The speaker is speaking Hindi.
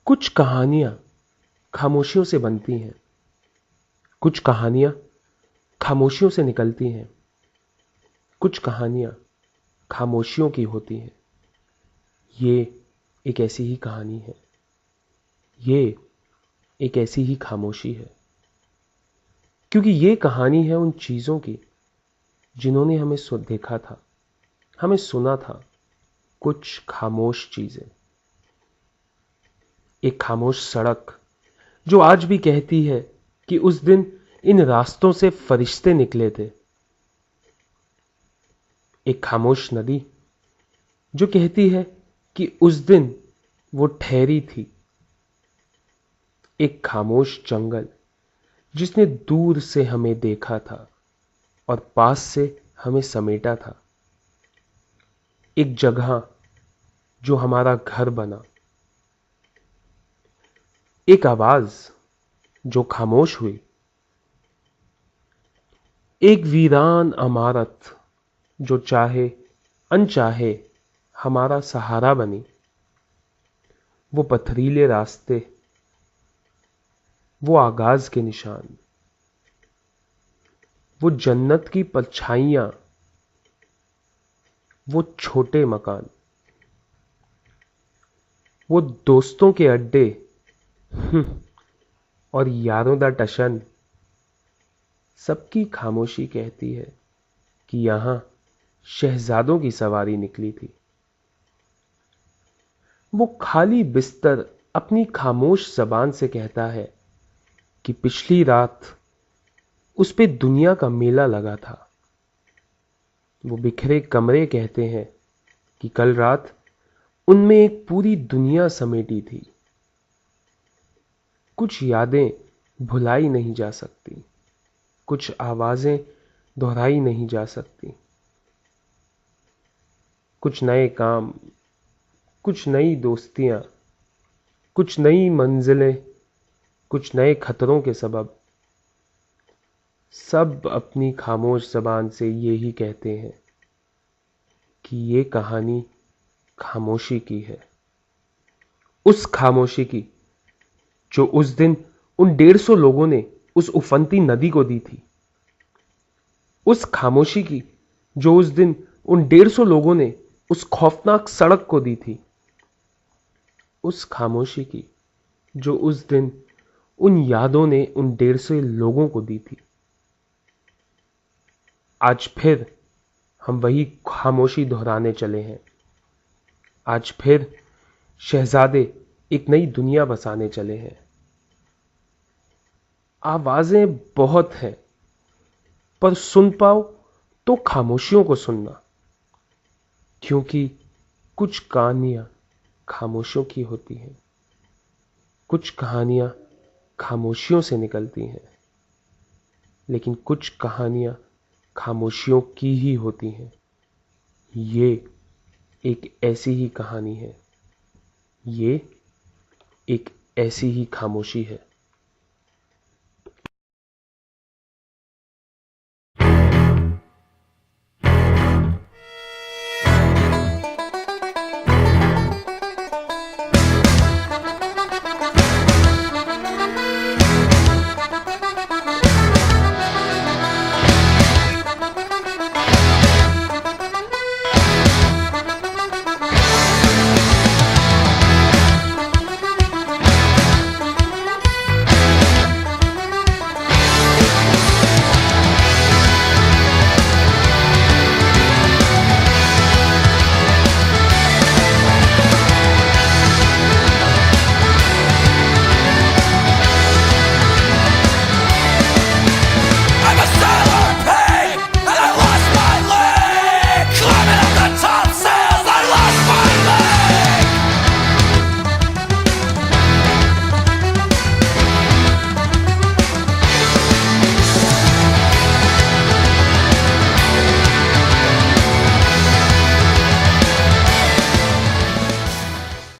कुछ कहानियां खामोशियों से बनती हैं, कुछ कहानियां खामोशियों से निकलती हैं, कुछ कहानियां खामोशियों की होती हैं। ये एक ऐसी ही कहानी है, ये एक ऐसी ही खामोशी है, क्योंकि ये कहानी है उन चीजों की जिन्होंने हमें देखा था, हमें सुना था। कुछ खामोश चीजें, एक खामोश सड़क जो आज भी कहती है कि उस दिन इन रास्तों से फरिश्ते निकले थे। एक खामोश नदी जो कहती है कि उस दिन वो ठहरी थी। एक खामोश जंगल जिसने दूर से हमें देखा था और पास से हमें समेटा था। एक जगह जो हमारा घर बना। एक आवाज जो खामोश हुई। एक वीरान इमारत जो चाहे अनचाहे हमारा सहारा बनी। वो पथरीले रास्ते, वो आगाज के निशान, वो जन्नत की परछाइयां, वो छोटे मकान, वो दोस्तों के अड्डे और यारों दा टशन। सबकी खामोशी कहती है कि यहां शहजादों की सवारी निकली थी। वो खाली बिस्तर अपनी खामोश जबान से कहता है कि पिछली रात उस पे दुनिया का मेला लगा था। वो बिखरे कमरे कहते हैं कि कल रात उनमें एक पूरी दुनिया समेटी थी। कुछ यादें भुलाई नहीं जा सकती, कुछ आवाजें दोहराई नहीं जा सकती। कुछ नए काम, कुछ नई दोस्तियां, कुछ नई मंजिलें, कुछ नए खतरों के सबब। सब अपनी खामोश जबान से ये ही कहते हैं कि ये कहानी खामोशी की है। उस खामोशी की जो उस दिन उन 150 लोगों ने उस उफनती नदी को दी थी। उस खामोशी की जो उस दिन उन 150 लोगों ने उस खौफनाक सड़क को दी थी। उस खामोशी की जो उस दिन उन यादों ने उन 150 लोगों को दी थी। आज फिर हम वही खामोशी दोहराने चले हैं। आज फिर शहजादे एक नई दुनिया बसाने चले हैं। आवाजें बहुत हैं, पर सुन पाओ तो खामोशियों को सुनना, क्योंकि कुछ कहानियां खामोशियों की होती हैं, कुछ कहानियां खामोशियों से निकलती हैं, लेकिन कुछ कहानियां खामोशियों की ही होती हैं। ये एक ऐसी ही कहानी है, ये एक ऐसी ही खामोशी है।